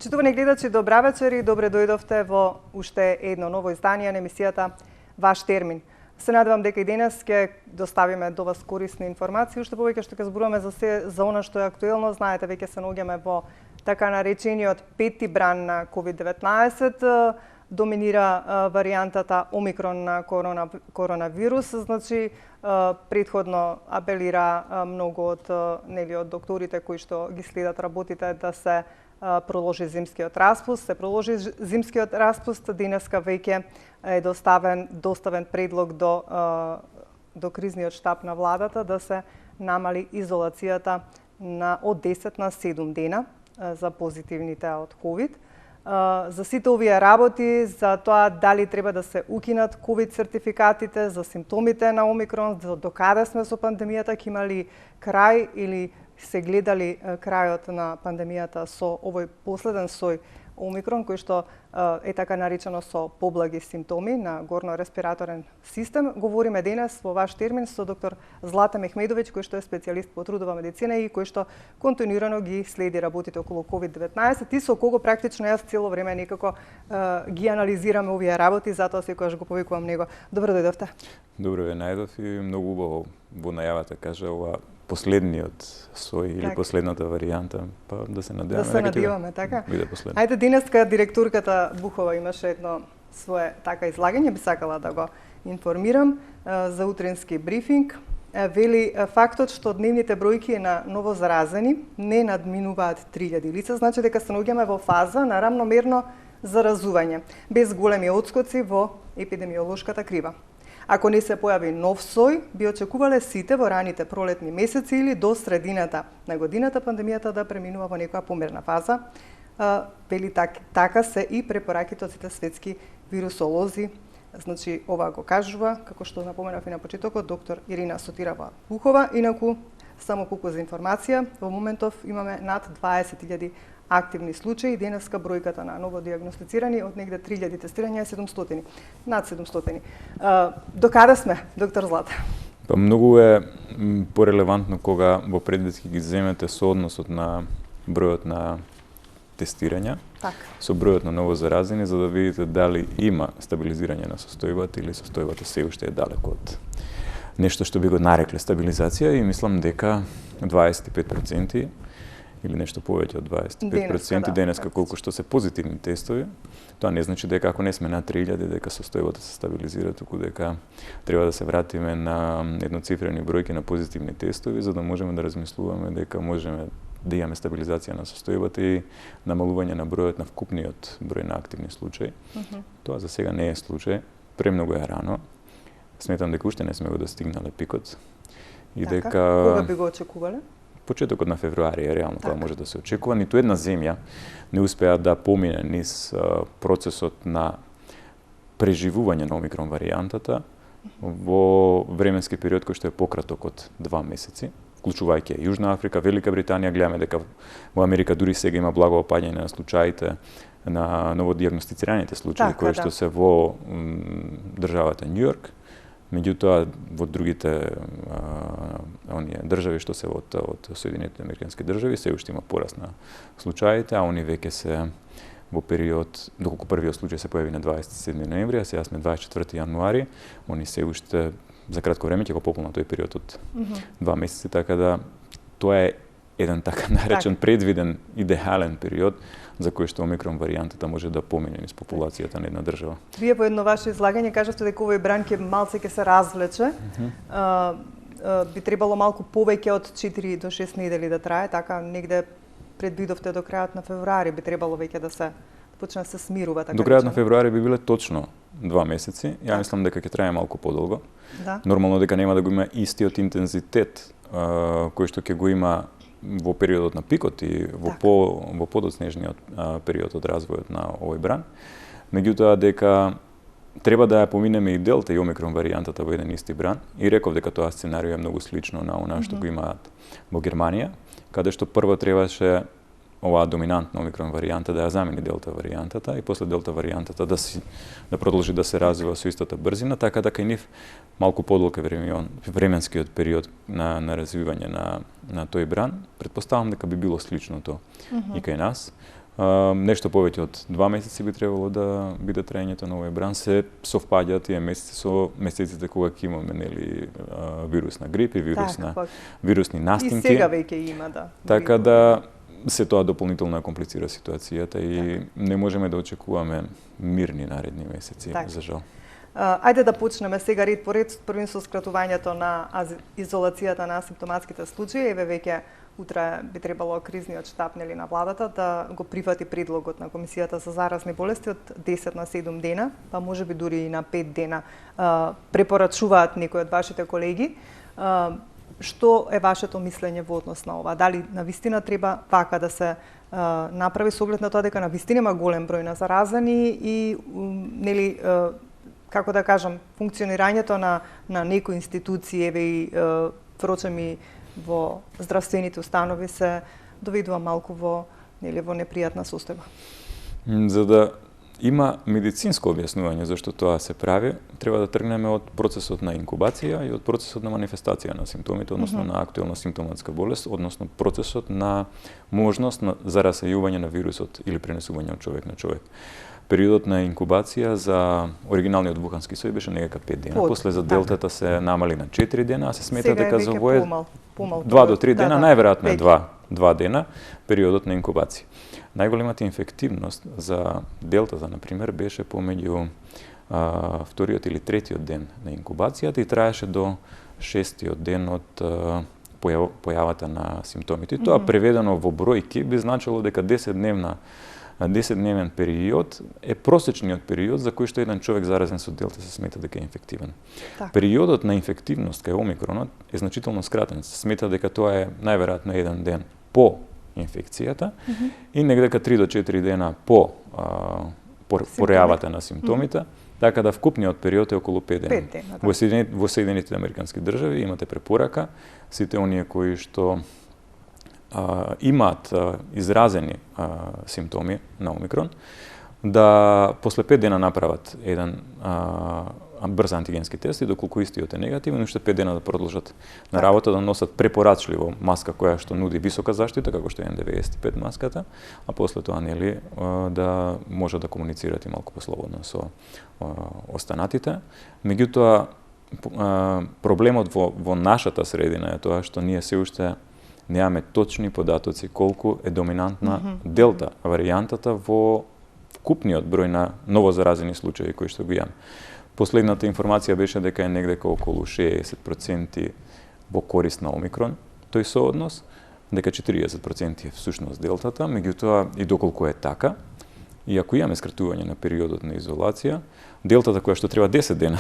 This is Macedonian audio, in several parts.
Почитувани гледачи, добра вечер и добре дојдовте во уште едно ново издание на емисијата Ваш термин. Се надевам дека и денес ќе доставиме до вас корисни информации, уште повеќе што ќе зборуваме за она што е актуелно. Знаете, веќе се наоѓаме во така наречениот пети бран на COVID-19. Доминира варијантата Омикрон на коронавирус, значи претходно апелира многу од докторите кои што ги следат работите да се проложи зимскиот распуст. Се проложи зимскиот распуст, денеска веќе е доставен предлог до кризниот штаб на владата да се намали изолацијата од 10 на 7 дена за позитивните од COVID. За сите овие работи, за тоа дали треба да се укинат COVID сертификатите, за симптомите на Омикрон, за докаде сме со пандемијата, ќе има ли крај или се гледали крајот на пандемијата со овој последен сој Омикрон, кој што е така наречено со поблаги симптоми на горно-респираторен систем. Говориме денес во ваш термин со доктор Злата Мехмедовиќ, кој што е специјалист по трудова медицина и кој што континуирано ги следи работите околу COVID-19 и со кого практично јас цело време некако ги анализираме овие работи, затоа секогаш го повикувам него. Добро дојдовте. Добро ве најдов и многу убаво во најавата кажа ова последниот сој или последната варијанта, па да се надеваме. Да се надеваме, така? Биде последно. Ајде, денеска директорката Бухова имаше едно свое така излагање, би сакала да го информирам за утренски брифинг. Вели фактот што дневните бројки на новозаразени не надминуваат 3000 лица, значи дека се наоѓаме во фаза на рамномерно заразување, без големи отскоци во епидемиолошката крива. Ако не се појави нов сој, би очекувале сите во раните пролетни месеци или до средината на годината пандемијата да преминува во некоја померна фаза. Вели така се и препораките од сите светски вирусолози. Значи, ова го кажува, како што напоменав и на почетокот, доктор Ирина Сотирова Бухова. Инаку, само колку за информација, во моментов имаме над 20.000 активни случаи. Денеска бројката на новодиагностицирани од негде 3000 тестирања е 700, над 700. Докаде сме, доктор Злата? Па многу е порелевантно кога во предвид ги земете соодносот на бројот на тестирања со бројот на новозаразени, за да видите дали има стабилизирање на состојбата или состојбата се уште е далеко од нешто што би го нарекле стабилизација, и мислам дека 25% или нешто повеќе од 25% денеска колку што се позитивни тестови. Тоа не значи дека ако не сме на 3000 дека состојбата се стабилизира, туку дека треба да се вратиме на едноцифрени бројки на позитивни тестови за да можеме да размислуваме дека можеме да имаме стабилизација на состојбата и намалување на бројот на вкупниот број на активни случаи. Тоа за сега не е случај, премногу е рано. Сметам дека уште не сме го достигнале пикот и дека кога би го очекувале? Почетокот на февруари е реално тоа може да се очекува. Ниту една земја не успеа да помине низ процесот на преживување на Омикрон варијантата во временски период кој што е пократок од 2 месеци, вклучувајќи Јужна Африка, Велика Британија. Гледаме дека во Америка дури сега има благо опаѓање на случаите на новодиагностицираните случаи кои што се во државата Њујорк. Меѓутоа, во другите оние држави што се од Соединетите американски држави се уште има пораст на случаите, а они веќе се во период, доколку првиот случај се појави на 27 ноември, а сега сме 24 јануари, они се уште за кратко време ќе го пополнат тој период од 2 месеци, така да тоа е еден така наречен предвиден идеален период за кој што Омикрон варијантата може да помине низ популацијата на една држава. Вие во едно ваше излагање кажавте дека овој бран ќе малце ќе се развлече. Би требало малку повеќе од 4 до 6 недели да трае, така негде предвидовте до крајот на февруари би требало веќе да се почне да се смирува, така. До крајот на февруари би биле точно 2 месеци. Ја мислам дека ќе трае малку подолго. Нормално дека нема да го има истиот интензитет кој што ќе го има во периодот на пикот и во подоцнежниот период од развојот на овој бран. Меѓутоа дека треба да ја поминеме и Делта и Омикрон варијантата во еден исти бран, и реков дека тоа сценарио е многу слично на она што го имаат во Германија, каде што прво требаше оваа доминантна Омикрон варијанта да ја замени Делта варијантата и после Делта варијантата да продолжи да се развива со истата брзина, така да кај нив малку подолг временскиот период на развивање на тој бран. Претпоставам дека би било слично тоа и кај нас. Нешто повеќе од 2 месеци би требало да биде траењето на овој бран. Се совпаѓаат тие месеци со месеците кога ќе имаме вирус на грип и вирусни настимки. И сега веќе има, да. Така да се тоа дополнително комплицира ситуацијата и не можеме да очекуваме мирни наредни месеци, за жал. Ајде да почнеме сега ред по ред, првин со скратувањето на изолацијата на асимптоматските случаи. Еве веќе утре би требало кризниот штаб на владата да го прифати предлогот на Комисијата за заразни болести од 10 на 7 дена, па можеби дури и на 5 дена. Препорачуваат некои од вашите колеги. Што е вашето мислење во однос на ова? Дали навистина треба вака да се направи со оглед на тоа дека навистина има голем број на заразени и нели како да кажам, функционирањето на некои институции, еве и впрочем и во здравствените установи се доведува малку во непријатна состојба. За да има медицинско објаснување зашто тоа се прави, треба да тргнеме од процесот на инкубација и од процесот на манифестација на симптомите, односно на актуелна симптоматска болест, односно процесот на можност за расејување на вирусот или пренесување од човек на човек. Периодот на инкубација за оригиналниот вухански сој беше некака 5 дена, после за делтата се намали на 4 дена, а се смета дека за овој 2 до 3 дена, најверојатно е 2 дена периодот на инкубација. Најголемата инфективност за делтата, например, беше помеѓу вториот или третиот ден на инкубацијата и траеше до 6-тиот ден од појавата на симптомите. Тоа преведено во бројки би значило дека 10-дневен период е просечниот период за кој што еден човек заразен со делта се смета дека е инфективен. Периодот на инфективност кај омикронот е значително скратен. Се смета дека тоа е најверојатно 1 ден по инфекцијата и негдека 3 до 4 дена по порејавата на симптомите, така да вкупниот период е околу 5 дена. Во Соединетите Американски држави имате препорака сите оние кои што имаат изразени симптоми на омикрон, да после 5 дена направат еден брз антигенски тест и доколку истиот е негативен, уште 5 дена да продолжат на работа, да носат препорачливо маска која што нуди висока заштита, како што е N95 маската, а после тоа да може да комуницирате малку послободно со останатите. Меѓутоа, проблемот во нашата средина е тоа што ние се уште немаме точни податоци колку е доминантна делта варијантата во вкупниот број на новозаразени случаи кои што го имаме. Последната информација беше дека е негдека околу 60% во корист на омикрон, тој сооднос, дека 40% е всушност делтата, меѓутоа и доколку е така, и ако имаме скратување на периодот на изолација, делтата која што треба 10 дена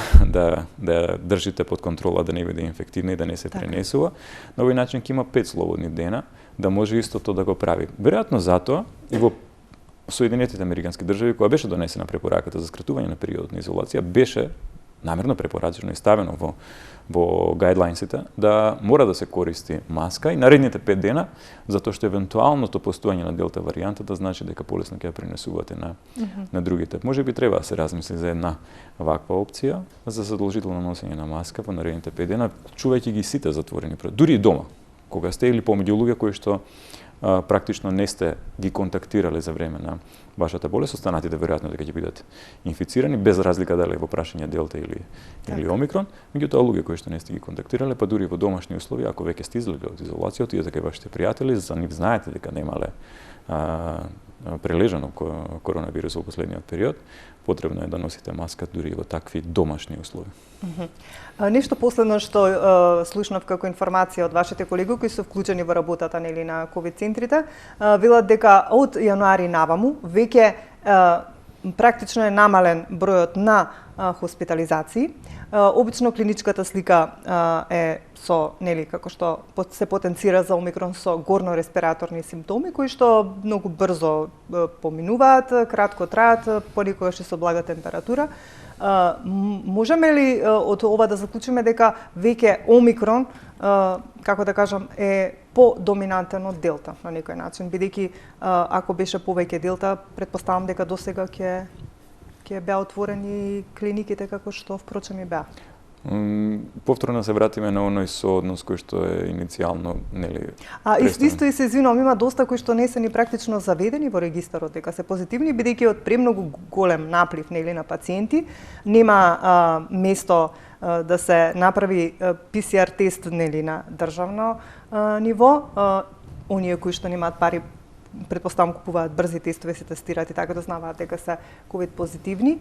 да држите под контрола, да не биде инфективна и да не се пренесува, на овој начин ќе има 5 слободни дена да може истото да го прави. Веројатно затоа и во Соединетите Американски држави, која беше донесена препораката за скратување на периодот на изолација, беше намерно препорачено и ставено во гайдлайнсите да мора да се користи маска и наредните 5 дена, затоа што евентуалното постојање на делта варијантата значи дека полесно ќе ја пренесувате на другите. Може би треба да се размисли за една ваква опција за задолжително носење на маска во наредните 5 дена, чувајќи ги сите затворени простори, дури и дома, кога сте или помеѓу луѓе кои што практично не сте ги контактирале за време на вашата болест, останатите веројатно дека ќе бидат инфицирани, без разлика дали во прашање делта или омикрон, меѓутоа луѓе кои што не сте ги контактирале, па дури во домашни услови, ако веќе сте излегле од изолација, отидете кај вашите пријатели, за нив знаете дека немале прележано коронавирус во последниот период, потребно е да носите маска дури и во такви домашни услови. Нешто последно што слушнав како информација од вашите колеги кои се вклучени во работата на ковид центрите, велат дека од јануари наваму веќе практично е намален бројот на хоспитализации. Обично клиничката слика е со, како што се потенцира за омикрон со горно-респираторни симптоми кои што многу брзо поминуваат, кратко траат, понекогаш и со блага температура. Можеме ли од ова да заклучиме дека веќе омикрон, како да кажам, е по-доминантен од делта на некој начин, бидејќи ако беше повеќе делта, претпоставам дека досега ќе беа отворени клиниките како што впрочем и беа. Повторно се вратиме на оној сооднос кој што е иницијално, нели, Исто и се извинувам, има доста кои што не се ни практично заведени во регистарот, дека се позитивни, бидејќи од премногу голем наплив, нели, на пациенти, нема место да се направи ПСР тест, нели, на државно ниво. Оние кои што немаат пари, претпоставам, купуваат брзи тестове, се тестираат и така да знаат дека се ковид позитивни,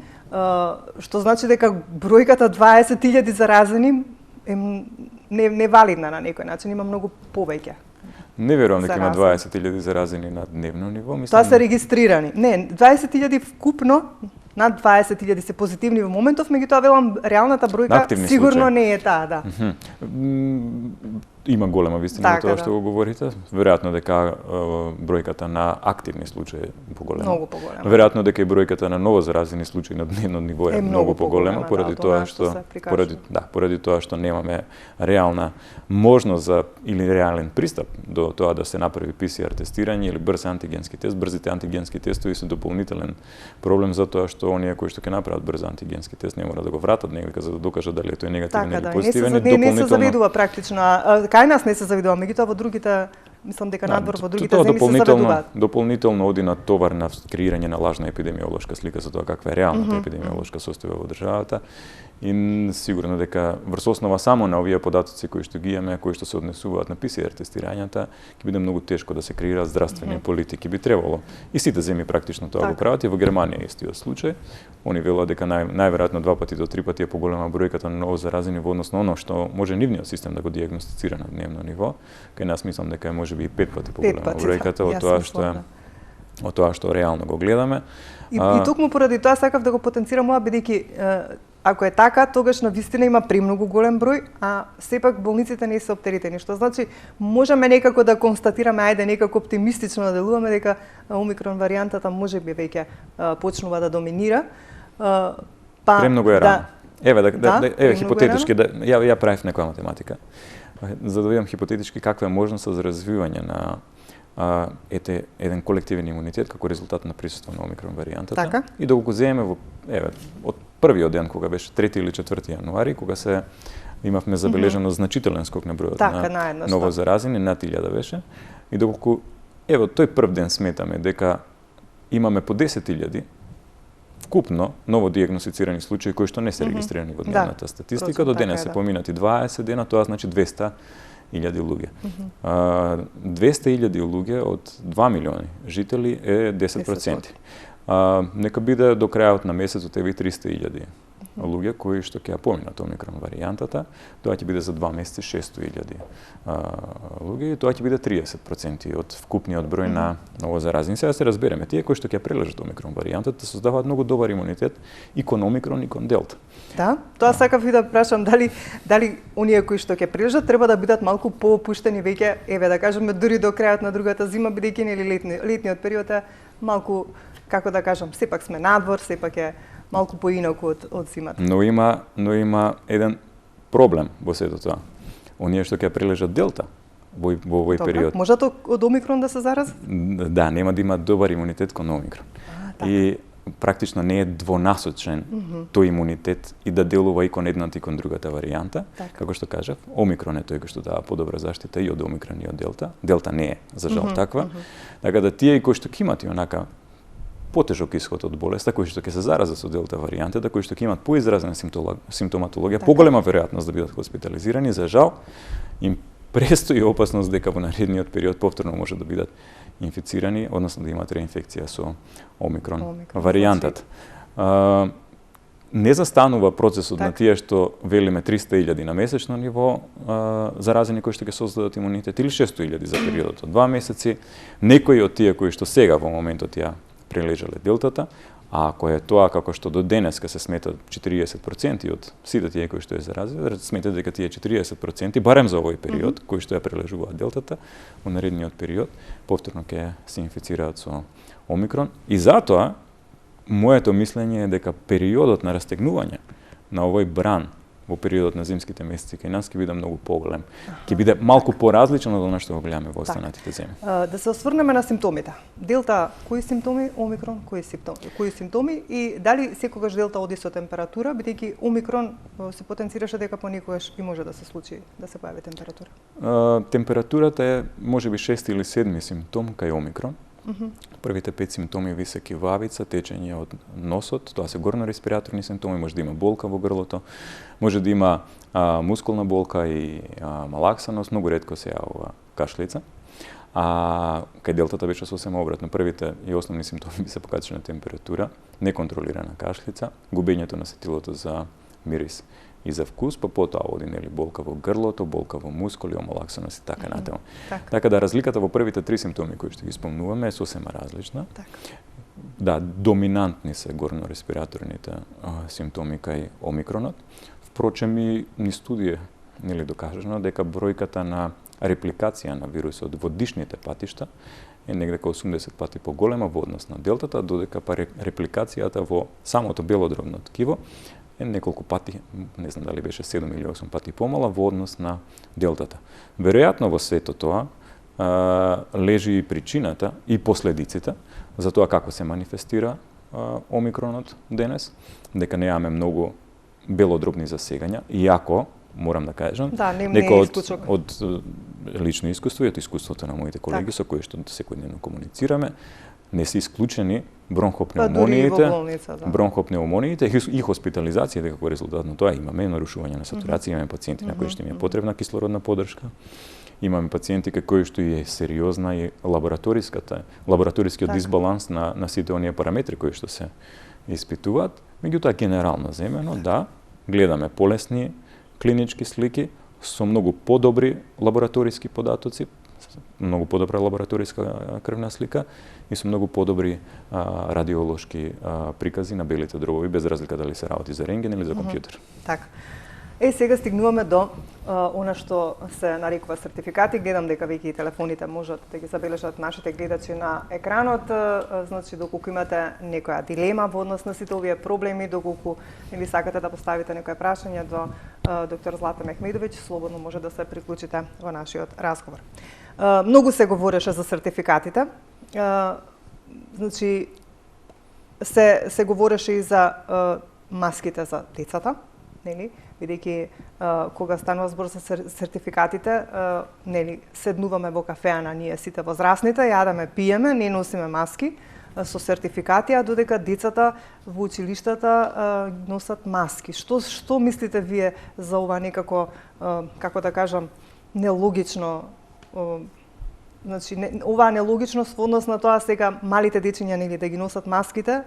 што значи дека бројката 20.000 заразени е невалидна на некој начин, има многу повеќе. Не верувам дека има 20.000 заразени на дневно ниво, мислам. Тоа се регистрирани. Не, 20.000 вкупно, над 20.000 се позитивни во моментов, меѓутоа велам реалната бројка сигурно не е таа, да. Има голема вистина тоа што го говорите. Веројатно дека бројката на активни случаи е поголема. Многу поголема. Веројатно дека и бројката на ново заразени случаи на дневно ниво е многу поголема поради тоа што немаме реална можност за или реален пристап до тоа да се направи ПСР тестирање или брз антигенски тест. Брзите антигенски тестови се дополнителен проблем затоа што оние кои што ќе направат брз антигенски тест не мора да го вратат негде за да докажат дали тој е негативен или позитивен. Не се заведува практично. Кај нас не се заведува, меѓутоа во другите, мислам дека надвор во другите земји се заведуваат. Дополнително оди на товар на креирање на лажна епидемиолошка слика за тоа каква е реалната епидемиолошка состојба во државата. И сигурно дека врз основа само на овие податоци кои што ги имаме, кои што се однесуваат на ПСР тестирањата, ќе биде многу тешко да се креираат здравствени политики. Би требало. И сите земји практично тоа го прават, и во Германија е истиот случај. Они велат дека најверојатно 2 пати до 3 пати е поголема бројката на новозаразени во однос на оно што може нивниот систем да го дијагностицира на дневно ниво. Кај нас мислам дека е можеби и 5 пати поголема бројката од тоа што реално го гледаме. И токму поради тоа сакав да го потенцирам ова, бидејќи ако е така, тогаш на вистина има премногу голем број, а сепак болниците не се оптеретени, што значи можеме некако да констатираме, ајде некако оптимистично да делуваме дека омикрон варијантата можеби веќе почнува да доминира. Премногу е рано. Еве хипотетички ја правев некоја математика. За да видам хипотетички каква е можноста за развивање на еден колективен имунитет како резултат на присуство на омикрон варијантата. И да го земеме од првиот ден кога беше 3 или 4 јануари, кога се имавме забележено значителен скок на бројот на новозаразени, над 1000 беше, и доколку тој прв ден сметаме дека имаме по 10.000 вкупно ново дијагностицирани случаи кои што не се регистрирани во дневната статистика, до денес се поминати 20 дена, тоа значи 200.000 луѓе. 200.000 луѓе од 2 милиони жители е 10%. Нека биде до крајот на месецот еве 300.000 луѓе кои што ќе ја поминат омикрон варијантата, тоа ќе биде за 2 месеци 600.000 луѓе и тоа ќе биде 30% од вкупниот број на новозаразени. Сега се разбереме, тие кои што ќе прележат омикрон варијантата создаваат многу добар имунитет и кон омикрон и кон делта. Да, тоа сакав и да прашам дали оние кои што ќе прележат треба да бидат малку поопуштени веќе, еве да кажеме дури до крајот на другата зима, бидејќи нели летниот период е малку, како да кажам, сепак сме надвор, сепак е малку поинаку од зимата. Но има еден проблем во сето тоа. Оние што ќе прележат делта во овој период. Можат од омикрон да се заразат? Да, нема да имат добар имунитет кон омикрон. И практично не е двонасочен тој имунитет и да делува и кон едната и кон другата варијанта. Како што кажав, омикрон е тој кој што дава подобра заштита и од омикрон и од делта. Делта не е, за жал, таква. Така да тие кои што ќе имат онака потежок исход од болеста, кои што ќе се заразат со делта варијантата, кои што ќе имат поизразена симптоматологија, поголема веројатност да бидат хоспитализирани, за жал, им престои опасност дека во наредниот период повторно може да бидат инфицирани, односно да имат реинфекција со омикрон варијантата. Не застанува процесот на тие што велиме 300.000 на месечно ниво заразени кои што ќе создадат имунитет или 600.000 за периодот од 2 месеци. Некои од тие кои што сега во моментот ја прележале делтата, а ако е тоа како што до денеска се смета 40% од сите тие кои што ја заразиле, сметат дека тие 40%, барем за овој период, кои што ја прележуваат делтата, во наредниот период, повторно ќе се инфицираат со омикрон. И затоа, моето мислење е дека периодот на растегнување на овој бран во периодот на зимските месеци кај нас ќе биде многу поголем. Ќе биде малку поразличен од она што го гледаме во останатите земји. Да се осврнеме на симптомите. Делта, кои симптоми, омикрон, кои симптоми и дали секогаш делта оди со температура, бидејќи омикрон се потенцираше дека понекогаш и може да се случи да се појави температура. Температурата е можеби 6 или 7 симптом кај омикрон. Првите 5 симптоми високи кивавица, течење од носот, тоа се горно-респираторни симптоми, може да има болка во грлото, може да има мускулна болка и малаксаност, многу ретко се јавува кашлица. Кај делтата беше сосема обратно. Првите и основни симптоми се покажувачна температура, неконтролирана кашлица, губењето на сетилото за мирис и за вкус, па потоа оди болка во грлото, болка во мускули, омалаксаност и така натаму. Така да разликата во првите 3 симптоми кои што ги спомнуваме е сосема различна. Да, доминантни се горно-респираторните симптоми кај омикронот. Впрочем и ни студија докажано дека бројката на репликација на вирусот во дишните патишта е негде кај 80 пати поголема во однос на делтата, додека па репликацијата во самото белодробно ткиво е неколку пати, не знам дали беше 7 или 8 пати помала во однос на делтата. Веројатно во сето тоа лежи и причината и последиците за тоа како се манифестира омикронот денес, дека немаме многу белодробни засегања, иако морам да кажам, дека од лично искуство и од искуството на моите колеги со кои што секојдневно комуницираме, не се исклучени бронхопнеумониите и хоспитализацијата како резултат на тоа. Имаме нарушување на сатурација, имаме пациенти на кои што им е потребна кислородна поддршка, имаме пациенти кај кои што е сериозна и лабораторискиот дисбаланс на сите оние параметри кои што се испитуваат. Меѓутоа генерално земено, да, гледаме полесни клинички слики со многу подобри лабораториски податоци, многу подобра лабораториска крвна слика и со многу подобри радиолошки прикази на белите дробови, без разлика дали се работи за рентген или за компјутер. Така. Сега стигнуваме до она што се нарекува сертификати. Гледам дека веќе и телефоните можат да ги забележат нашите гледачи на екранот. Значи, доколку имате некоја дилема во однос на сите овие проблеми, доколку или сакате да поставите некоја прашање до доктор Злата Мехмедовиќ, слободно може да се приклучите во нашиот разговор. Многу се говореше за сертификатите. Значи, се говореше и за маските за децата, нели? Бидејќи кога станува збор за сертификатите, нели, седнуваме во кафеана ние сите возрастните, јадеме, пиеме, не носиме маски со сертификати, а додека децата во училиштата носат маски. Што мислите вие за ова некако, како да кажам, нелогично, значи оваа нелогичност во однос на тоа сега малите дечиња нели да ги носат маските,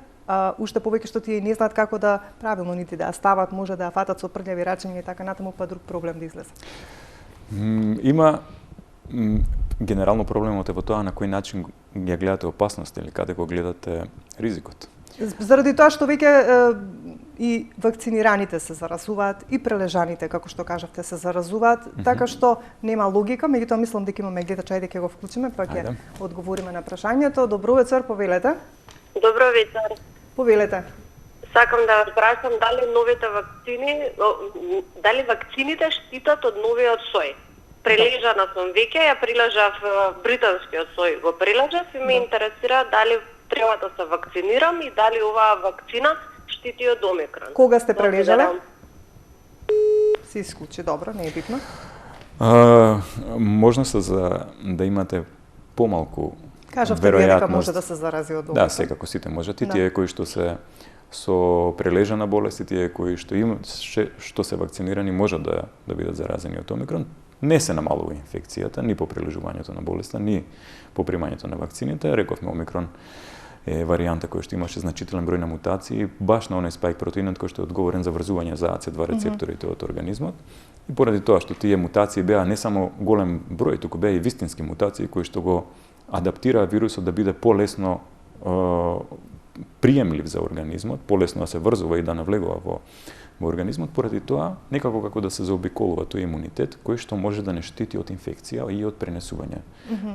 уште повеќе што тие не знаат како да правилно нити да ја стават, може да ја фатат со прљави рачиња и така натаму, па друг проблем да излезе. Има генерално проблемот е во тоа на кој начин ја гледате опасност или каде го гледате ризикот. Заради тоа што веќе и вакцинираните се заразуваат, и прележаните, како што кажавте, се заразуваат, така што нема логика, меѓутоа мислам дека имаме гледач, ајде ќе го вклучиме, па ќе одговориме на прашањето. Добро вечер, повелете. Добро вечер. Повелете. Сакам да вас прашам дали новите вакцини, дали вакцините штитат од новиот сој. Прилежана сум веќе, ја прилежав британскиот сој, го прилежав и ме интересира дали треба да се вакцинирам и дали оваа вакцина штити од омикрон. Кога сте прележале? Се исклучи, добро, не е битно. Можноста за да имате помалку кажавте вие дека може да се зарази од омикрон. Да, секако сите можат. И тие кои што се со прележана болест и тие кои што се вакцинирани можат да бидат заразени од омикрон. Не се намалува инфекцијата ни по прележувањето на болеста, ни по примањето на вакцините. Рековме, омикрон е варијанта која што имаше значителен број на мутации, баш на оној спајк протеинот кој што е одговорен за врзување за AC2 рецепторите од организмот. И поради тоа што тие мутации беа не само голем број, туку беа и вистински мутации кои што го адаптираа вирусот да биде полесно приемлив за организмот, полесно да се врзува и да навлегува во организмот, поради тоа некако како да се заобиколува тој имунитет кој што може да не штити од инфекција и од пренесување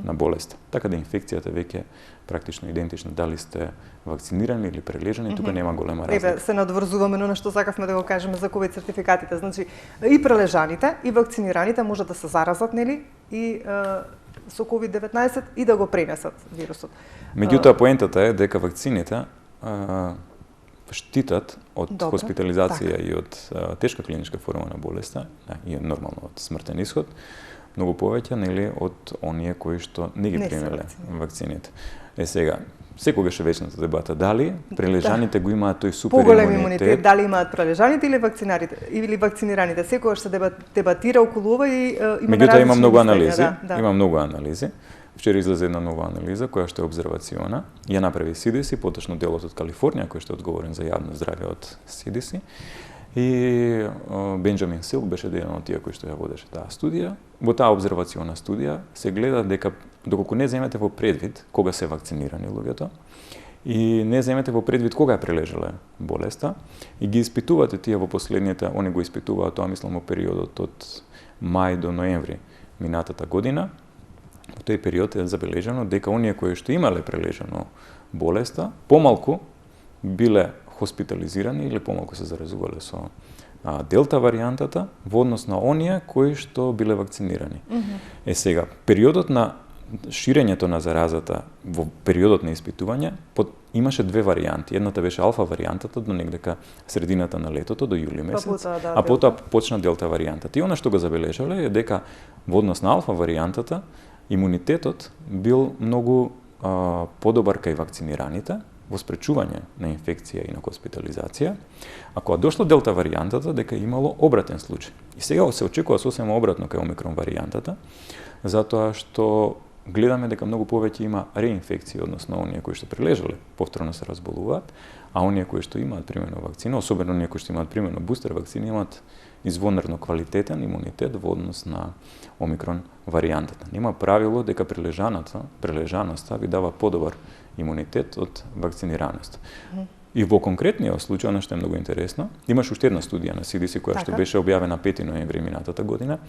на болест. Така да инфекцијата веќе практично идентична дали сте вакцинирани или прележани, тука нема голема разлика. Се надврзуваме на што сакавме да го кажеме за ковид сертификатите. Значи и прележаните и вакцинираните може да се заразат, нели, и со COVID-19 и да го пренесат вирусот. Меѓутоа поентата е дека вакцините штитат од хоспитализација и од тешка клиничка форма на болеста, и нормално од смртен ишод, многу повеќе нели од оние кои што не ги примеле вакцините. Сега, секогаш е вечната дебата дали прележаните го имаат тој супер поголем имунитет, дали имаат прележаните или вакцинираните. Секогаш се дебатира околу ова и има меѓутоа има многу анализи, има многу анализи. Вчера излезе една нова анализа која што е обзервациона, ја направи CDC, поточно делот од Калифорнија кој што е одговорен за јавно здравје од CDC. И Бенџамин Силк беше еден од тие кои што ја водеше таа студија. Во таа обзервациона студија се гледа дека доколку не земете во предвид кога се вакцинирани луѓето и не земете во предвид кога е прележале болеста и ги испитувате тие во последните, они го испитуваат тоа мислам во периодот од мај до ноември минатата година. Во тој период е забележано дека оние кои што имале прележано болеста помалку биле хоспитализирани или помалку се заразувале со делта варијантата во однос на оние кои што биле вакцинирани. Сега, периодот на ширењето на заразата во периодот на испитување имаше две варијанти. Едната беше алфа варијантата до негдека средината на летото, до јули месец, а потоа почна делта варијантата. И она што го забележале е дека во однос на алфа варијантата имунитетот бил многу подобар кај вакцинираните во спречување на инфекција и на хоспитализација, а кога дошло делта варијантата дека имало обратен случај. И сега се очекува сосема обратно кај омикрон варијантата, затоа што гледаме дека многу повеќе има реинфекции, односно оние кои што прележале, повторно се разболуваат, а оние кои што имаат примено вакцина, особено оние кои што имаат примено бустер вакцина, имаат извонерно квалитетен имунитет во однос на омикрон варијантата. Нема правило дека прележаноста ви дава подобар имунитет од вакцинираност. И во конкретниот случај, она што е многу интересно, имаш уште една студија на CDC која што беше објавена 5 ноември минатата година,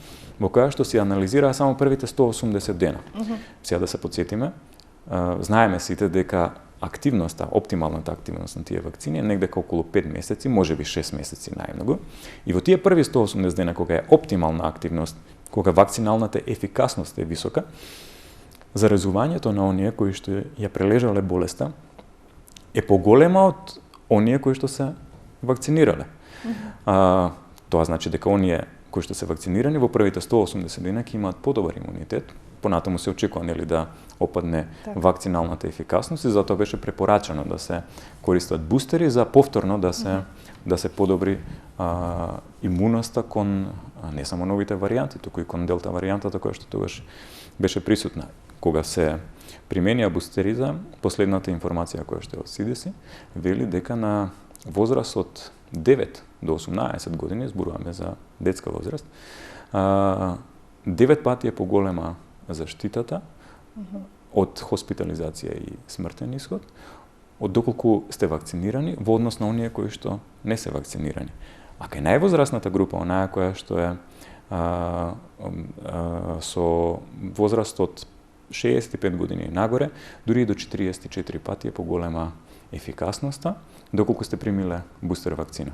во која што се анализираа само првите 180 дена. Сега да се потсетиме, знаеме сите дека активноста, оптималната активност на тие вакцини е негде околу 5 месеци, можеби 6 месеци најмногу. И во тие први 180 дена кога е оптимална активност, кога вакциналната ефикасност е висока, заразувањето на оние кои што ја прележале болеста е поголема од оние кои што се вакцинирале. Тоа значи дека оние кои што се вакцинирани во првите 180 дена ќе имаат подобар имунитет. Понатаму се очекува нели да опадне вакциналната ефикасност и затоа беше препорачано да се користат бустери за повторно да се подобри имуноста кон не само новите варијанти, туку и кон делта варијантата која што тогаш беше присутна. Кога се применија бустериза, последната информација која што е од CDC вели дека на возраст од 9 до 18 години, зборуваме за детска возраст, 9 пати е поголема заштитата од хоспитализација и смртен ишод, од доколку сте вакцинирани во однос на оние кои што не се вакцинирани. А кај највозрастната група, онаа која што е со возраст од 65 години нагоре, дури и до 44 пати е поголема ефикасноста, доколку сте примиле бустер вакцина.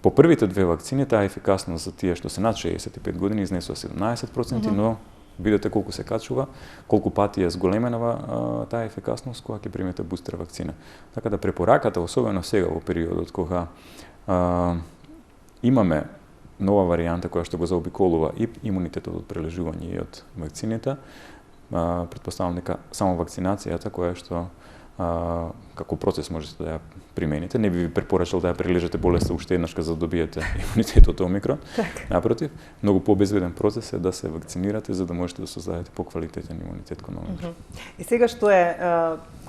По првите две вакцини, таа ефикасност за тие што се над 65 години изнесува 17%, но видете колку се качува, колку пати е зголемена таа ефикасност кога ќе примете бустер вакцина. Така да препораката, особено сега во периодот кога имаме нова варијанта која што го заобиколува и имунитетот од прележување и од вакцините, претпоставам дека само вакцинацијата која што како процес можете да ја примените. Не би ви препорачал да ја прележате болеста уште еднаш за да добиете имунитет од омикрон. Напротив, многу побезбеден процес е да се вакцинирате за да можете да создадете поквалитетен имунитет кон омикрон. И сега што е,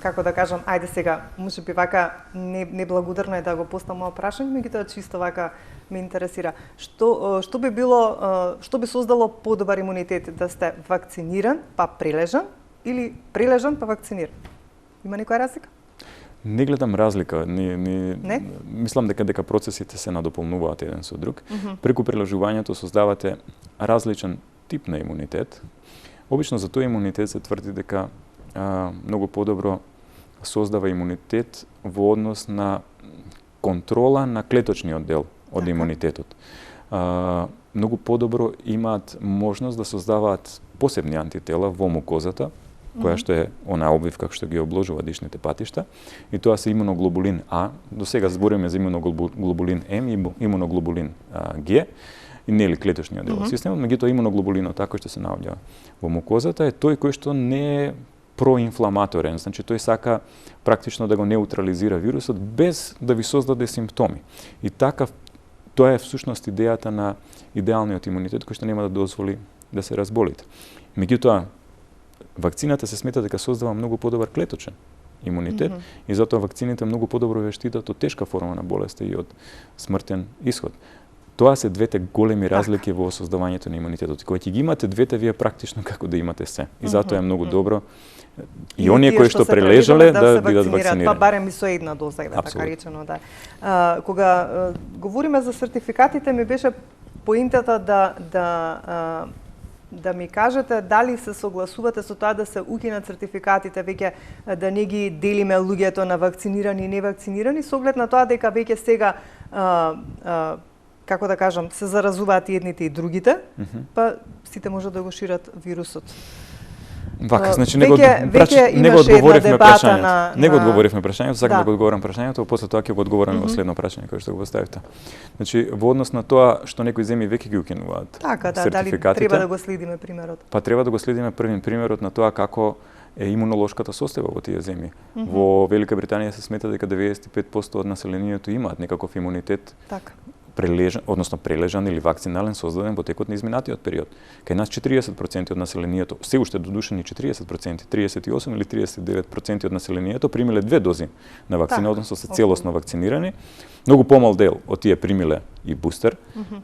како да кажам, ајде сега, можеби вака неблагодарно е да го поставам ова прашање, меѓутоа чисто вака ме интересира. Што би било, што би создало подобар имунитет, да сте вакциниран па прележан или прележан па вакциниран? Има некоја разлика? Не гледам разлика. Не? Мислам дека процесите се надополнуваат еден со друг. Преку приложувањето создавате различен тип на имунитет. Обично за тој имунитет се тврди дека многу подобро создава имунитет во однос на контрола на клеточниот дел од имунитетот. Многу подобро имаат можност да создаваат посебни антитела во мукозата, која што е онаа обвивка што ги обложува дишните патишта, и тоа се имуноглобулин А. До сега збориме за имуноглобулин М и имуноглобулин Г, и нели клеточниот дел од системот, меѓутоа имуноглобулинот кој што се наоѓа во мукозата е тој кој што не е проинфламаторен, значи тој сака практично да го неутрализира вирусот без да ви создаде симптоми. И така тоа е всушност идејата на идеалниот имунитет кој што нема да дозволи да се разболите. Меѓутоа вакцината се смета дека создава многу подобар клеточен имунитет и затоа вакцините многу подобро ве штитат од тешка форма на болеста и од смртен исход. Тоа се двете големи разлики во создавањето на имунитетот. Кога ќе ги имате двете, вие практично како да имате се. И затоа е многу добро и оние кои што прележале да бидат вакцинирани. Па барем и со една доза, така речено, да. Кога говориме за сертификатите, ми беше поинтата да ми кажете дали се согласувате со тоа да се укинат сертификатите, веќе да не ги делиме луѓето на вакцинирани и невакцинирани, со оглед на тоа дека веќе сега како да кажам, се заразуваат и едните и другите, па сите може да го шират вирусот. Вака, значи не го одговоривме прашањето. Не го одговоривме прашањето, сакам да го одговорам прашањето, а после тоа ќе го одговорам во следно прашање кој што го поставивте. Значи во однос на тоа што некои земји веќе ги укинуваат сертификатите. Дали треба да го следиме примерот? Па треба да го следиме првин примерот на тоа како е имунолошката состојба во тие земји. Во Велика Британија се смета дека 95% од населението имаат некаков имунитет. Така. Прележан или вакцинален создаден во текот на изминатиот период. Кај нас 40% од населението, се уште додушени 40%, 38 или 39% од населението примиле 2 дози на вакцина, односно се целосно вакцинирани. Многу помал дел од тие примиле и бустер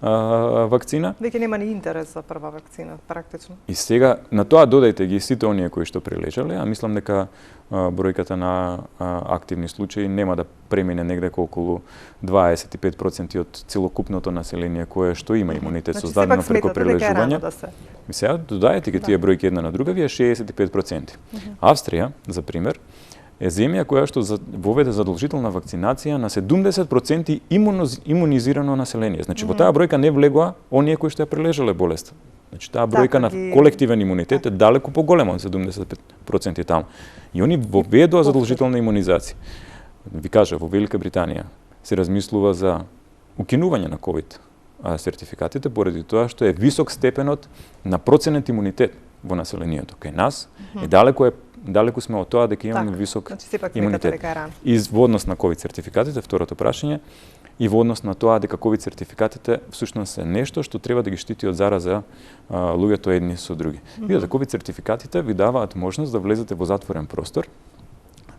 вакцина. Веќе нема ни интерес за прва вакцина, практично. И сега на тоа додајте ги сите оние кои што прележале, а мислам дека бројката на активни случаи нема да премине негде околу 25% од целокупното население кое што има имунитет создадено преку прележување. И сега додајте ги тие бројки една на друга, вие 65%. Австрија, за пример, е земја која што воведе задолжителна вакцинација на 70% имунизирано население. Значи во таа бројка не влегоа оние кои што ја прележале болест. Значи таа бројка на колективен имунитет е далеку поголема од 70% таму. И они воведоа задолжителна имунизација. Ви кажа, во Велика Британија се размислува за укинување на ковид сертификатите поради тоа што е висок степенот на проценет имунитет во населението. Кај нас е далеку сме од тоа дека имаме висок имунитет. И во однос на ковид сертификатите, второто прашање, и во однос на тоа дека ковид сертификатите всушност е нешто што треба да ги штити од зараза луѓето едни со други. Видете, ковид сертификатите ви даваат можност да влезете во затворен простор,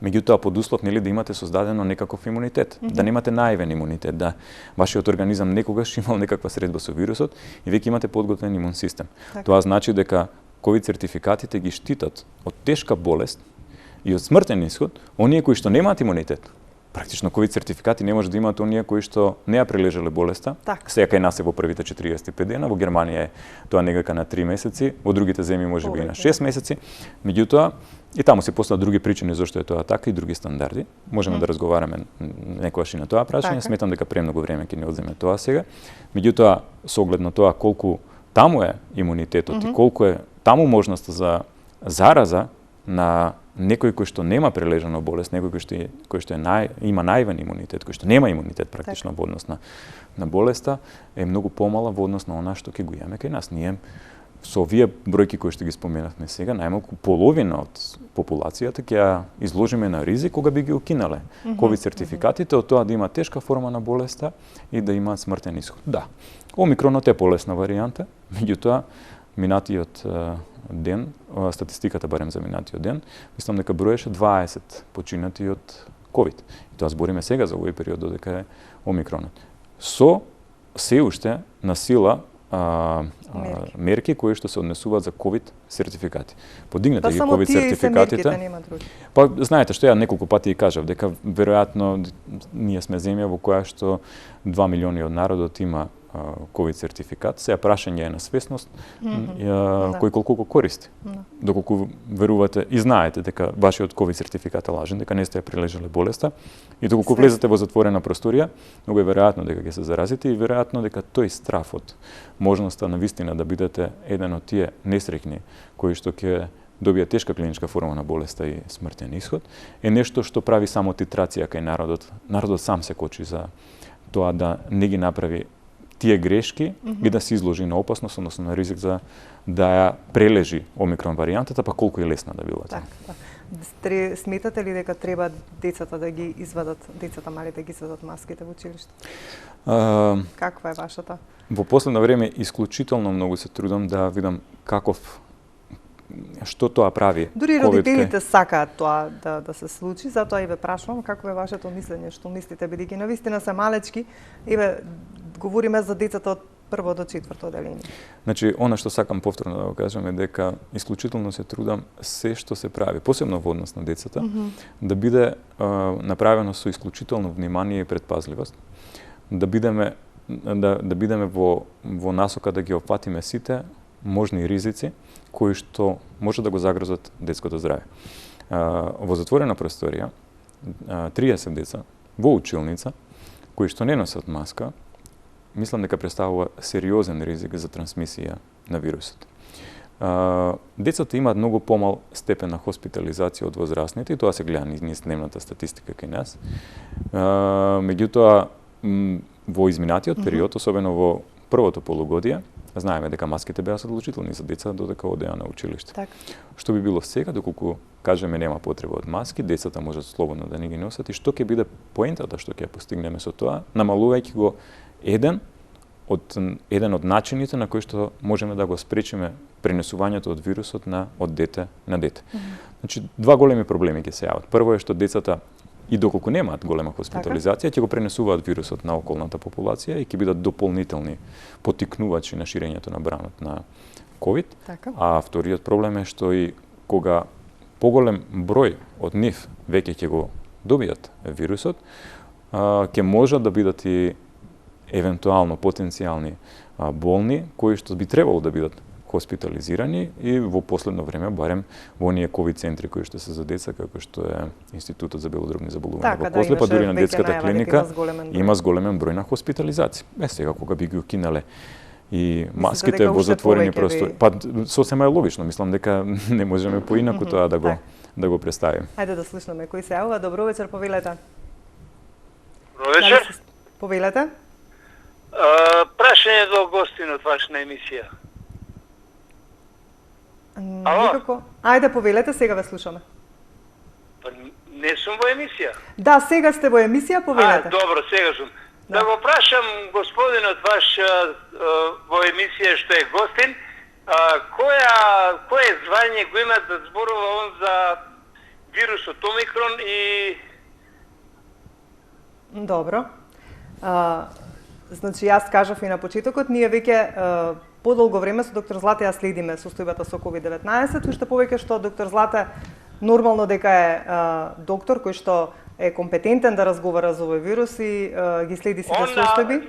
меѓутоа под услов нели да имате создадено некаков имунитет, да немате наивен имунитет, да вашиот организам некогаш имал некаква средба со вирусот и веќе имате подготвен имун систем. Тоа значи дека ковид сертификатите ги штитат од тешка болест и од смртен исход оние кои што немаат имунитет. Практично ковид сертификати не може да имаат оние кои што не ја прележале болеста. Сега кај нас е во првите 45 дена, во Германија е тоа некака на 3 месеци, во другите земји можеби и на 6 месеци. Меѓутоа и таму се постават други причини зашто е тоа така и други стандарди. Можеме да разговараме некогаш и на тоа прашање. Сметам дека премногу време ќе ни одземе тоа сега. Меѓутоа со оглед на тоа колку таму е имунитетот и колку е таму можноста за зараза на некој кој што нема прележана болест, некој кој што има наивен имунитет, кој што нема имунитет практично во однос на болеста, е многу помала во однос на она што ќе го имаме кај нас. Ние со овие бројки кои што ги споменавме сега, најмалку половина од популацијата ќе ја изложиме на ризик кога би ги укинале ковид сертификатите од тоа да има тешка форма на болеста и да имаат смртен исход. Да, омикронот е полесна варијанта, меѓутоа минатиот ден, статистиката барем за минатиот ден, мислам дека броеше 20 починати од ковид. И тоа збориме сега за овој период додека е омикронот. Со се уште на сила мерки кои што се однесуваат за ковид сертификати. Подигнете ги само ковид тие и се сертификатите. мерките, нема други. Па знаете што ја неколку пати и кажав дека веројатно ние сме земја во која што 2 милиони од народот има ковид сертификат. Сега прашање е на свесност кој колку користи. Доколку верувате и знаете дека вашиот ковид сертификат е лажен, дека не сте ја прилежале болеста и доколку влезете во затворена просторија, многу е веројатно дека ќе се заразите и веројатно дека тој страф од можноста на вистина да бидете еден од тие несреќни кои што ќе добија тешка клиничка форма на болеста и смртен исход, е нешто што прави само титрација кај народот. Народот сам се кочи за тоа да не ги направи тие грешки и да се изложи на опасност, односно на ризик за да ја прележи омикрон варијантата, па колку е лесна да била таа. Сметате ли дека треба децата да ги извадат, децата мали да ги извадат маските во училиште? Каква е вашата? Во последно време исклучително многу се трудам да видам што тоа прави. Дури родителите сакаат тоа да се случи, затоа и ве прашувам какво е вашето мислење, што мислите, бидејќи навистина се малечки, говориме за децата од 1 до 4 одделение. Значи, она што сакам повторно да го кажам е дека исклучително се трудам се што се прави, посебно во однос на децата, да биде направено со исклучително внимание и предпазливост, да бидеме во насока да ги опфатиме сите можни ризици кои што може да го загрозат детското здравје. Во затворена просторија 30 деца во училница кои што не носат маска, мислам дека представува сериозен ризик за трансмисија на вирусот. Децата имаат многу помал степен на хоспитализација од возрастните и тоа се гледа низ дневната статистика кај нас. Меѓутоа, во изминатиот период, особено во првото полугодие, знаеме дека маските беа содлучителни за деца додека одеа на училиште. Така. Што би било сега, доколку кажеме нема потреба од маски, децата можат слободно да не ги носат и што ќе биде поентата што ќе постигнеме со тоа, намалувајќи го еден од начините на кои што можеме да го спречиме пренесувањето од вирусот од дете на дете. Значи, два големи проблеми ќе се јават. Прво е што децата и доколку немаат голема хоспитализација, ќе го пренесуваат вирусот на околната популација и ќе бидат дополнителни поттикнувачи на ширењето на бранот на ковид. Така. А вториот проблем е што и кога поголем број од нив веќе ќе го добијат вирусот, ќе можат да бидат и евентуално потенцијални болни кои што би требало да бидат хоспитализирани и во последно време барем во оние ковид центри кои што се за деца како што е Институтот за белодробни заболувања во Косле, па дури на детската клиника има зголемен број на хоспитализации. Сега кога би ги укинале и маските во затворени простори, па сосема е логично, мислам дека не можеме поинаку тоа да го представиме. Ајде да слушнеме кој се јавува. Добро вечер, повелете. Добро вечер. Повелете. Прашање до гостинот ваш на емисија. Никако. Ајде, повелете, сега ве слушаме. Па не сум во емисија. Да, сега сте во емисија, повелете. Добро, сега сум. Да го прашам господинот ваш во емисија што е гостин, кое звање го има да зборува он за вирусот Омикрон и... Добро. Значи, јас кажав и на почетокот, ние веќе подолго време со доктор Злате ја следиме состојбата со COVID-19, уште повеќе што доктор Злате нормално дека е доктор кој што е компетентен да разговара за овој вирус и ги следи сите состојби.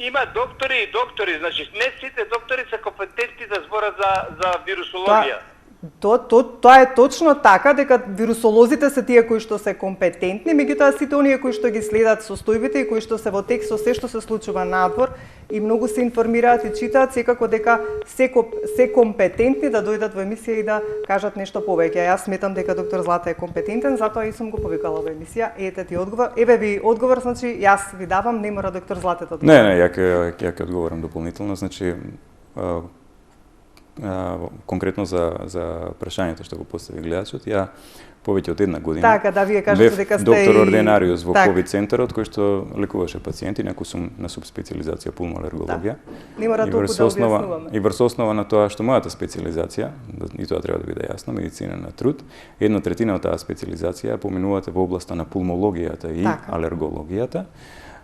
Има доктори и доктори, значи не сите доктори се компетентни да зборат за вирусологија. Тоа е точно така, дека вирусолозите се тие кои што се компетентни, меѓутоа сите оние кои што ги следат состојбите и кои што се во текст со се што се случува надвор и многу се информираат и читаат, секако дека се компетентни да дојдат во емисија и да кажат нешто повеќе. Јас сметам дека доктор Злата е компетентен, затоа и сум го повикала во емисија. Ете ти одговор. Еве ви одговор, значи јас ви давам, не мора доктор Злате да одговори. Не, ја ќе одговорам дополнително, значи конкретно за прашањето што го постави гледачот, ја повеќе од една година. Така, да, вие кажете дека сте доктор ординариус во ковид центарот кој што лекуваше пациенти, некој сум на субспециализација пулмолергологија. Не мора толку да објаснуваме. И врз основа на тоа што мојата специализација, и тоа треба да биде јасно, медицина на труд, 1/3 од таа специализација поминувате во областа на пулмологијата и алергологијата.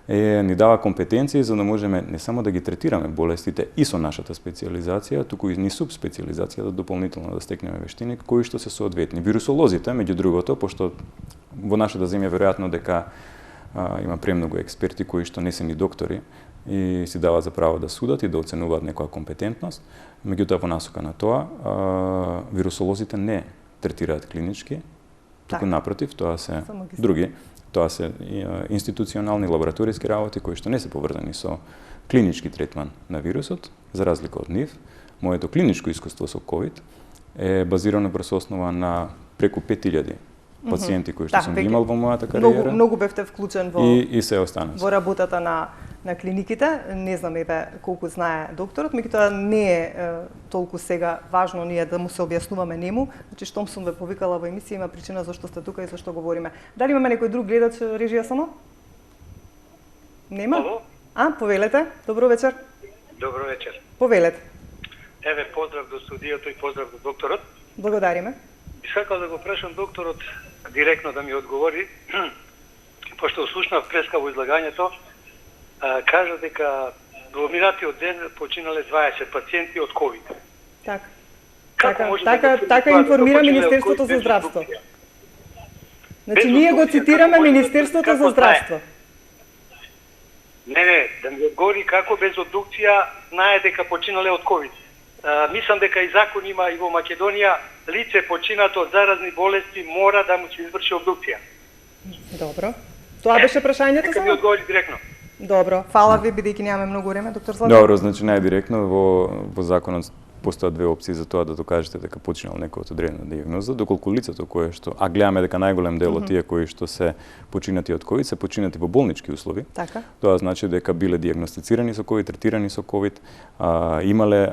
ни дава компетенции за да можеме не само да ги третираме болестите и со нашата специализација, туку и ни субспециализација да дополнително да стекнеме вештини кои што се соодветни. Вирусолозите, меѓу другото, пошто во нашата земја веројатно дека има премногу експерти кои што не се ни доктори и си даваат за право да судат и да оценуваат некоја компетентност, меѓутоа во насока на тоа, вирусолозите не третираат клинички, туку напротив, тоа се други. Тоа се институционални лабораториски работи кои што не се поврзани со клинички третман на вирусот, за разлика од нив. Моето клиничко искуство со COVID е базирано врз основа на преку 5000 пациенти кои што сум ги имал во мојата кариера. Многу бевте вклучен во и се остана. Во работата на клиниките. Не знам колку знае докторот, меѓутоа не е толку сега важно ние да му се објаснуваме нему. Значи штом сум ве повикала во емисија, има причина зашто сте тука и зашто говориме. Дали имаме некој друг гледач, режија само? Нема? Повелете. Добро вечер. Добро вечер. Повелете. Еве, поздрав до студиото и поздрав до докторот. Благодариме. Би сакал да го прашам докторот директно да ми одговори, пошто слушнав преска во излагањето, кажа дека во минатиот ден починале 20 пациенти од COVID. Така информира Министерството за здравство. Значи ние го цитираме Министерството за здравство. Не, да ми одговори како без обдукција знае дека починале од COVID. Мислам дека и закон има и во Македонија, лице починато од заразни болести мора да му се изврши обдукција. Добро. Тоа беше прашањето само? Нека ми одговори директно. Добро, фала ви, бидејќи немаме многу време, доктор Златан. Добро, значи најдиректно во законот постојат две опции за тоа да докажете дека починал некој од одредена дијагноза, доколку лицето кое што, а гледаме дека најголем дел од тие кои што се починати од COVID се починати во болнички услови. Така. Тоа значи дека биле дијагностицирани со COVID, третирани со COVID, имале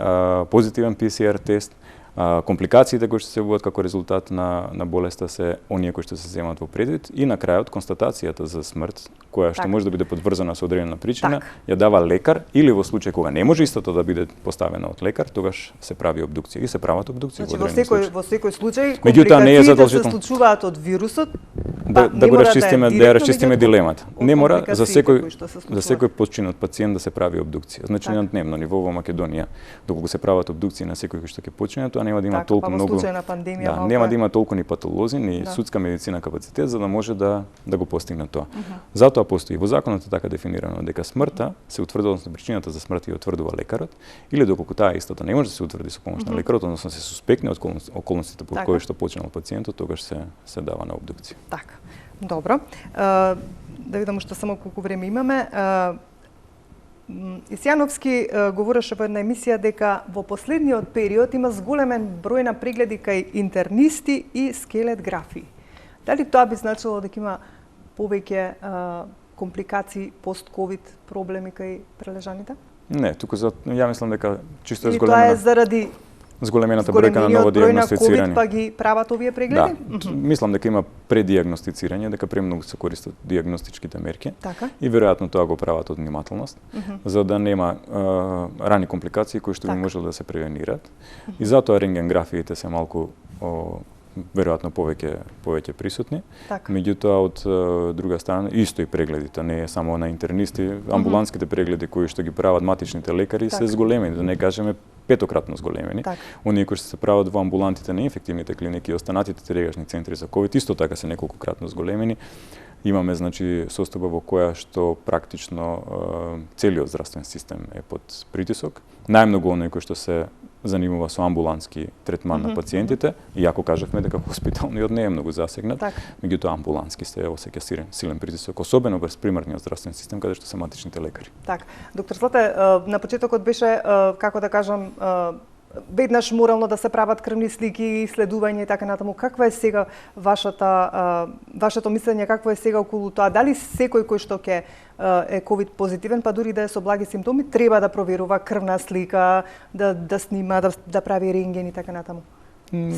позитивен PCR тест. Компликациите кои што се јавуваат како резултат на болеста се оние кои што се земаат во предвид и на крајот констатацијата за смрт, која што може да биде подврзана со одредена причина, ја дава лекар или во случај кога не може истото да биде поставено од лекар, тогаш се прави обдукција и се прават обдукции во одредени случаи. Во секој случај компликациите се случуваат од вирусот. Да го расчистиме, да ја расчистиме дилемата. Не мора за секој починат пациент да се прави обдукција. Значи на дневно ниво во Македонија, доколку се прават обдукции на секој кој што ќе почине, тоа нема да има толку многу. Нема да има толку ни патолози, ни судска медицина капацитет за да може да го постигне тоа. Затоа постои во законот е така дефинирано дека смртта се утврдува, односно причината за смрт ја утврдува лекарот, или доколку таа истата не може да се утврди со помош на лекарот, односно се суспектни околностите по кои што починал пациентот, тогаш се дава на обдукција. Така. Добро. Да видам што само колку време имаме. Исјановски говореше во една емисија дека во последниот период има зголемен број на прегледи кај интернисти и скелет графии. Дали тоа би значило дека има повеќе компликации пост-ковид проблеми кај прележаните? Не, туку ја мислам дека чисто е зголемена. Или тоа е заради зголемената бројка на новодијагностицирани. Па ги прават овие прегледи? Да, мислам дека има предијагностицирање, дека премногу се користат дијагностичките мерки. Така. И веројатно тоа го прават од внимателност, за да нема рани компликации кои што би можело да се превенираат. И затоа рентгенграфиите се малку веројатно повеќе присутни. Меѓутоа од друга страна исто и прегледите, не е само на интернисти, амбулантските прегледи кои што ги прават матичните лекари се зголемени, да не кажеме петократно зголемени. Оние кои што се прават во амбулантите на инфективните клиники и останатите трегашни центри за COVID исто така се неколкократно зголемени. Имаме значи состојба во која што практично целиот здравствен систем е под притисок. Најмногу оние кои што се занимава со амбулантски третман на пациентите, иако кажавме дека хоспиталниот не е многу засегнат, меѓутоа амбулантски се осеќа силен притисок, особено врз примарниот здравствен систем каде што се матичните лекари. Така. Доктор Злате, на почетокот беше како да кажам веднаш морално да се прават крвни слики, следување и така натаму. Каква е сега вашето мислење, какво е сега околу тоа? Дали секој кој што ќе е ковид позитивен, па дури да е со благи симптоми, треба да проверува крвна слика, да снима, да прави рентген и така натаму?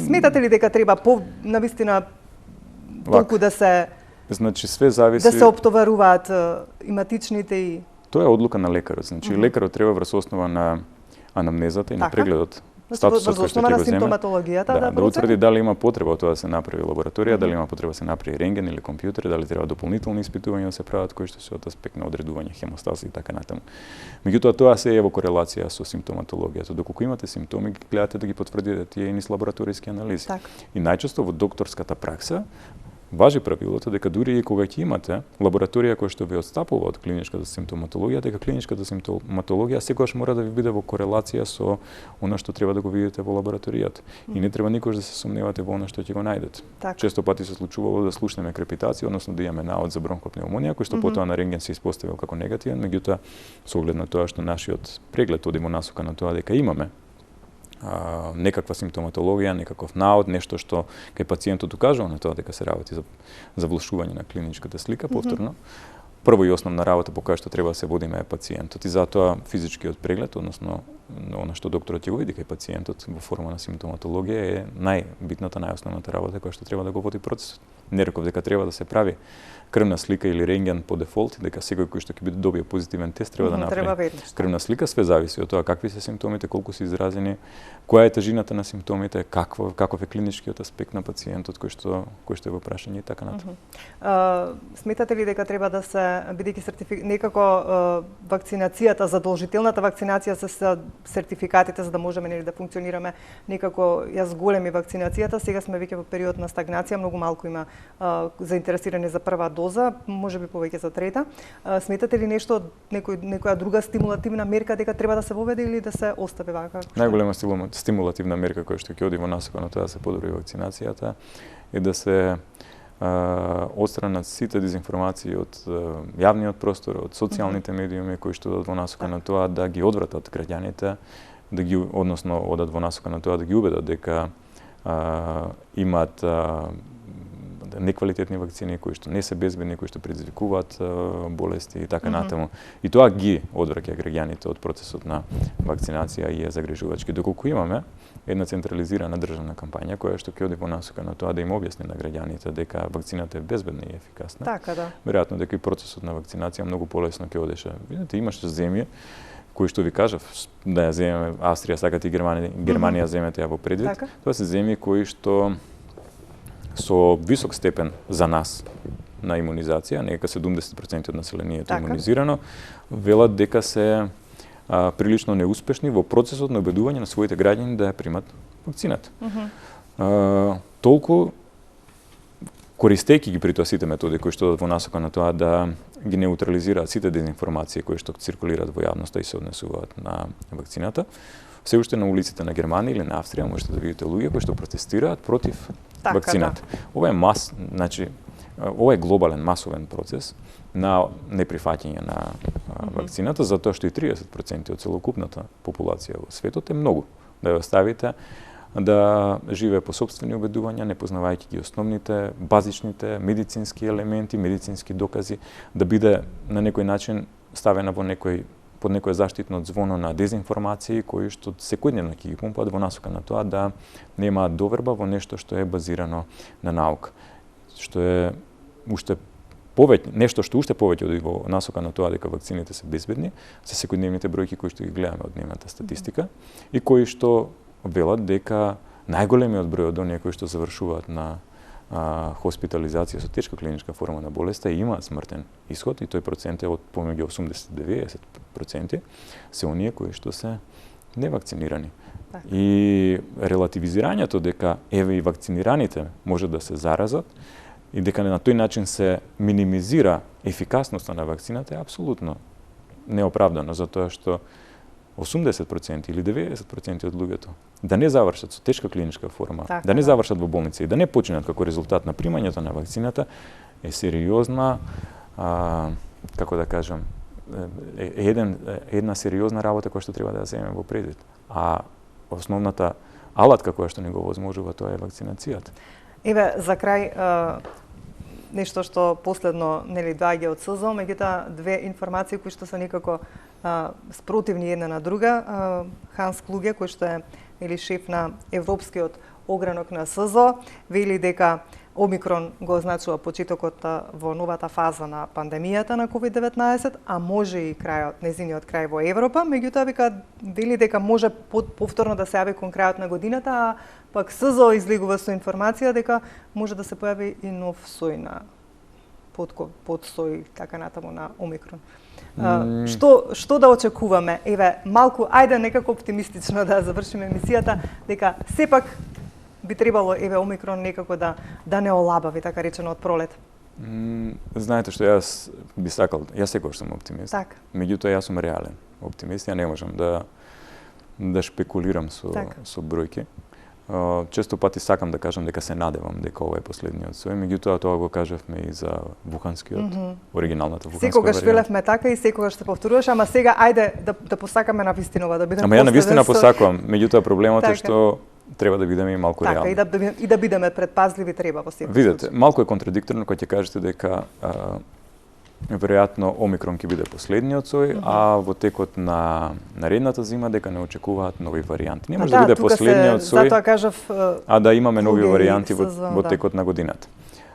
Сметате ли дека треба навистина толку да се значи све зависи да се оптоваруваат иматичните и тоа е одлука на лекарот. Значи лекарот треба врз основа на анамнезата и на прегледот статусот кој што ќе на го земе. симптоматологијата Да процени? утврди дали има потреба тоа да се направи лабораторија, дали има потреба да се направи рентген или компјутер, дали треба дополнителни испитувања да се прават кои што се од аспект на одредување хемостаз и така натаму. Меѓутоа тоа се е во корелација со симптоматологијата. Доколку имате симптоми, ги гледате да ги потврдите тие и низ лабораториски анализи. Така. И најчесто во докторската пракса важи правилото дека дури и кога ќе имате лабораторија која што ви отстапува од клиничката симптоматологија, дека клиничката симптоматологија секогаш мора да ви биде во корелација со она што треба да го видите во лабораторијата. И не треба никош да се сомневате во она што ќе го најдете. Така. Често пати се случувало да слушнеме крепитација, односно да имаме наод за бронхопнеумонија, кој што потоа на рентген се испоставил како негативен, меѓутоа со оглед на тоа што нашиот преглед оди во насока на тоа дека имаме некаква симптоматологија, некаков наод, нешто што кај пациентот укажува на тоа дека се работи за влошување на клиничката слика повторно. Прво и основна работа по која што треба да се водиме е пациентот и затоа физичкиот преглед, односно она што докторот ќе го види кај пациентот во форма на симптоматологија е најбитната, најосновната работа која што треба да го води процесот. Не реков дека треба да се прави крвна слика или рентген по дефолт, дека секој кој што ќе добие позитивен тест треба да направи крвна слика, све зависи од тоа какви се симптомите, колку се изразени, која е тежината на симптомите, каков е клиничкиот аспект на пациентот кој што е во прашање и така натаму. Сметате ли дека треба да се бидејќи некако вакцинацијата, задолжителната вакцинација се сертификатите за да можеме нели да функционираме некако ја зголеми вакцинацијата, сега сме веќе во период на стагнација, многу малку има заинтересирани за прва доза, можеби повеќе за трета. Сметате ли нешто некоја друга стимулативна мерка дека треба да се воведе или да се остави вака? Најголема стимулативна мерка која што ќе оди во насока на тоа да се подобри вакцинацијата е да се отстранат сите дезинформации од јавниот простор, од социјалните медиуми кои што одат во насока на тоа да ги одвратат граѓаните, да ги односно одат во насока на тоа да ги убедат дека имаат неквалитетни вакцини кои што не се безбедни, кои што предизвикуваат болести и така натаму. И тоа ги одвраќа граѓаните од процесот на вакцинација и е загрижувачки. Доколку имаме една централизирана државна кампања која што ќе оди во насока на тоа да им објасни на граѓаните дека вакцината е безбедна и ефикасна. Така да. Веројатно дека и процесот на вакцинација многу полесно ќе одеше. Видите, имаше земји кои што ви кажав да ја земеме Австрија, сакате и Германија земете ја во предвид. Така. Тоа се земји кои што со висок степен за нас на имунизација, нека 70% од населението е имунизирано, велат дека се прилично неуспешни во процесот на убедување на своите граѓани да ја примат вакцината. Толку користејќи ги при тоа сите методи кои што во насока на тоа да ги неутрализираат сите дезинформации кои што циркулираат во јавноста и се однесуваат на вакцината, се уште на улиците на Германија или на Австрија можете да видите луѓе кои што протестираат против вакцината. Да. Ова е глобален масовен процес на неприфаќање на вакцината, затоа што и 30% од целокупната популација во светот е многу. Да ја оставите да живее по сопствени убедувања, не познавајќи ги основните, базичните медицински елементи, медицински докази, да биде на некој начин ставена под некој заштитно звоно на дезинформации кои што секојдневно ќе ги пумпаат во насока на тоа да немаат доверба во нешто што е базирано на наука. Што е уште повеќе, нешто што уште повеќе оди во насока на тоа дека вакцините се безбедни, се секојдневните бројки кои што ги гледаме од нивната статистика и кои што велат дека најголемиот број од оние кои што завршуваат на хоспитализација со тешка клиничка форма на болеста и имаат смртен исход и тој процент е од помеѓу 80-90% се оние кои што се невакцинирани. И релативизирањето дека еве и вакцинираните може да се заразат и дека на тој начин се минимизира ефикасноста на вакцината е апсолутно неоправдано, затоа што 80% или 90% од луѓето да не завршат со тешка клиничка форма, да не завршат во болница и да не починат како резултат на примањето на вакцината е сериозна, како да кажам, една сериозна работа која што треба да ја земеме во предвид. А основната алатка која што ни го возможува тоа е вакцинацијата. Еве, за крај, нешто што последно нели доаѓа од СЗО, меѓутоа две информации кои што се некако спротивни една на друга. Ханс Клуге, кој што е шеф на Европскиот огранок на СЗО, вели дека Омикрон го означува почетокот во новата фаза на пандемијата на COVID-19, а може и крајот, незиниот крај во Европа, меѓутоа вели дека може повторно да се јави кон крајот на годината, а пак СЗО излегува со информација дека може да се појави и нов сој на подсој така натаму на Омикрон. Што да очекуваме? Еве, малку, ајде некако оптимистично да завршиме емисијата, дека сепак би требало Омикрон некако да не олабави, така речено, од пролет. Знаете што јас би сакал, јас секогаш сум оптимист. Так. Меѓутоа јас сум реален оптимист, ја не можам да шпекулирам со бројки. Често пати сакам да кажам дека се надевам дека ова е последниот сој, меѓутоа тоа го кажавме и за вуханскиот, оригиналната вуханска варијанта. Секогаш велевме така и секогаш се повторуваш, ама сега ајде да посакаме на вистинова, да бидеме. Ама ја на вистина посакувам, меѓутоа проблемот е што треба да бидеме и малку реални. Така, и да бидеме предпазливи треба во секој. Видете, малку е контрадикторно кога ќе кажете дека веројатно Омикрон ќе биде последниот сој, а во текот на наредната зима дека не очекуваат нови варијанти. Не може да биде последниот сој, затоа кажав, а да имаме нови варијанти во текот на годината.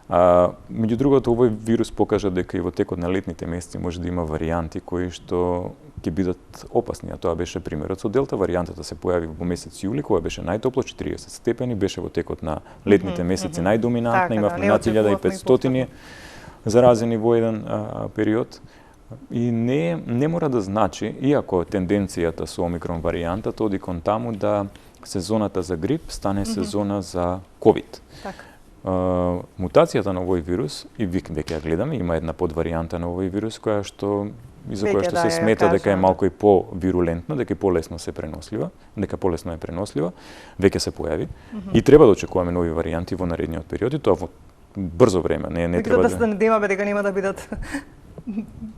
Меѓу другото, овој вирус покажа дека и во текот на летните месеци може да има варијанти кои што ќе бидат опасни, а тоа беше примерот со Делта варијантата се појави во месец јули, кога беше најтопло, 40 степени, беше во текот на летните месеци најдоминантна, имавме над 1500 заразени во еден период. И не мора да значи, иако тенденцијата со Омикрон варијантата оди кон таму да сезоната за грип стане сезона за ковид. Така. Мутацијата на овој вирус, и веќе ја гледаме, има една подваријанта на овој вирус за која што се смета дека е малку и по-вирулентна, дека е полесно се пренослива, дека полесно е пренослива, веќе се појави и треба да очекуваме нови варијанти во наредниот период и тоа во брзо време, не треба да имаме дека нема да бидат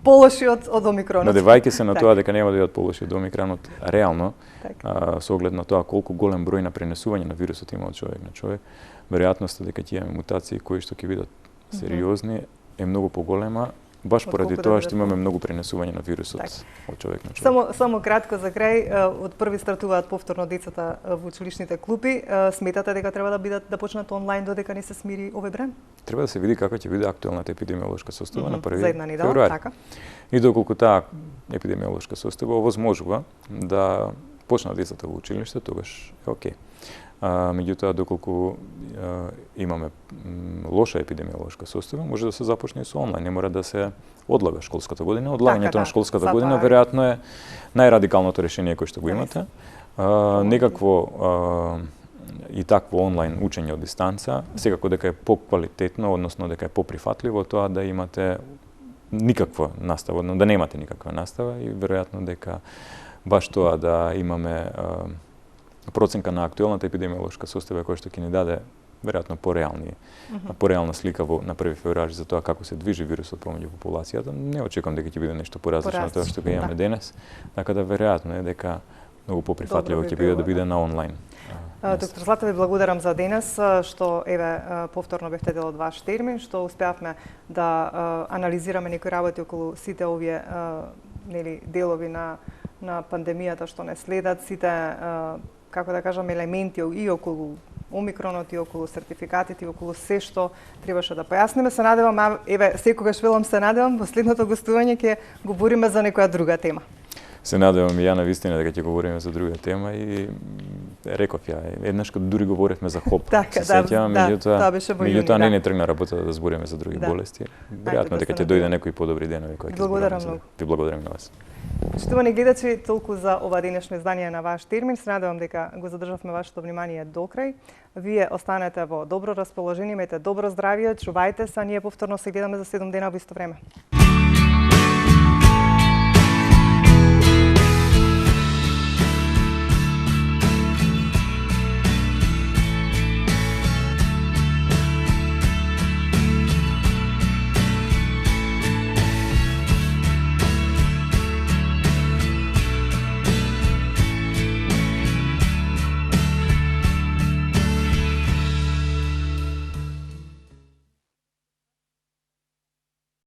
полоши од Омикронот. Надевајќи се на тоа дека нема да бидат полоши од Омикронот, реално со оглед на тоа колку голем број на пренесување на вирусот има од човек на човек, веројатноста дека ќе имаме мутации кои што ќе бидат сериозни е многу поголема, баш поради тоа што имаме многу пренесување на вирусот од човек на човек. Само кратко за крај, од први стартуваат повторно децата во училишните клупи. Сметате дека треба да почнат онлайн додека не се смири овој брем? Треба да се види каква ќе биде актуелната епидемиолошка состојба на 1 за една недела, февруари. така. И доколку таа епидемиолошка состојба овозможува да почнат децата во училиште, тогаш е окей. Меѓутоа, доколку имаме лоша епидемиолошка состојба, може да се започне и со онлайн. Не мора да се одлага школската година. Одлагањето на школската година веројатно е најрадикалното решение кое што го имате. Некакво и такво онлайн учење од дистанца, секако дека е поквалитетно, односно дека е поприфатливо тоа да имате никаква настава, да немате никаква настава и веројатно дека баш тоа да имаме проценка на актуелната епидемиолошка состојба која што ќе ни даде веројатно пореална слика на 1 февруари за тоа како се движи вирусот помеѓу популацијата. Не очекувам дека ќе биде нешто поразлично од тоа што го имаме денес, така да веројатно е дека многу поприфатливо ќе биде да биде на онлайн. Доктор Злата, ви благодарам за денес, што повторно бевте дел од ваш термин, што успеавме да анализираме некои работи околу сите овие делови на пандемијата што не следат, сите како да кажам, елементи и околу Омикронот и околу сертификатите и околу се што требаше да појасниме. Се надевам, секогаш велам се надевам, во следното гостување ќе говориме за некоја друга тема. Се надевам и ја на вистина дека ќе говориме за друга тема и реков ја, еднаш кога дури говоревме за ХОП, се сеќавам, меѓутоа не тргна работа да збориме за други болести. Веројатно дека ќе дојде некои подобри денови кои ќе збориме за. Ви благодарам на вас. Почитувани гледачи, толку за ова денешно издание на Ваш термин. Се надевам дека го задржавме вашето внимание до крај. Вие останете во добро расположение, имате добро здравје, чувајте се, ние повторно се гледаме за 7 дена во исто време.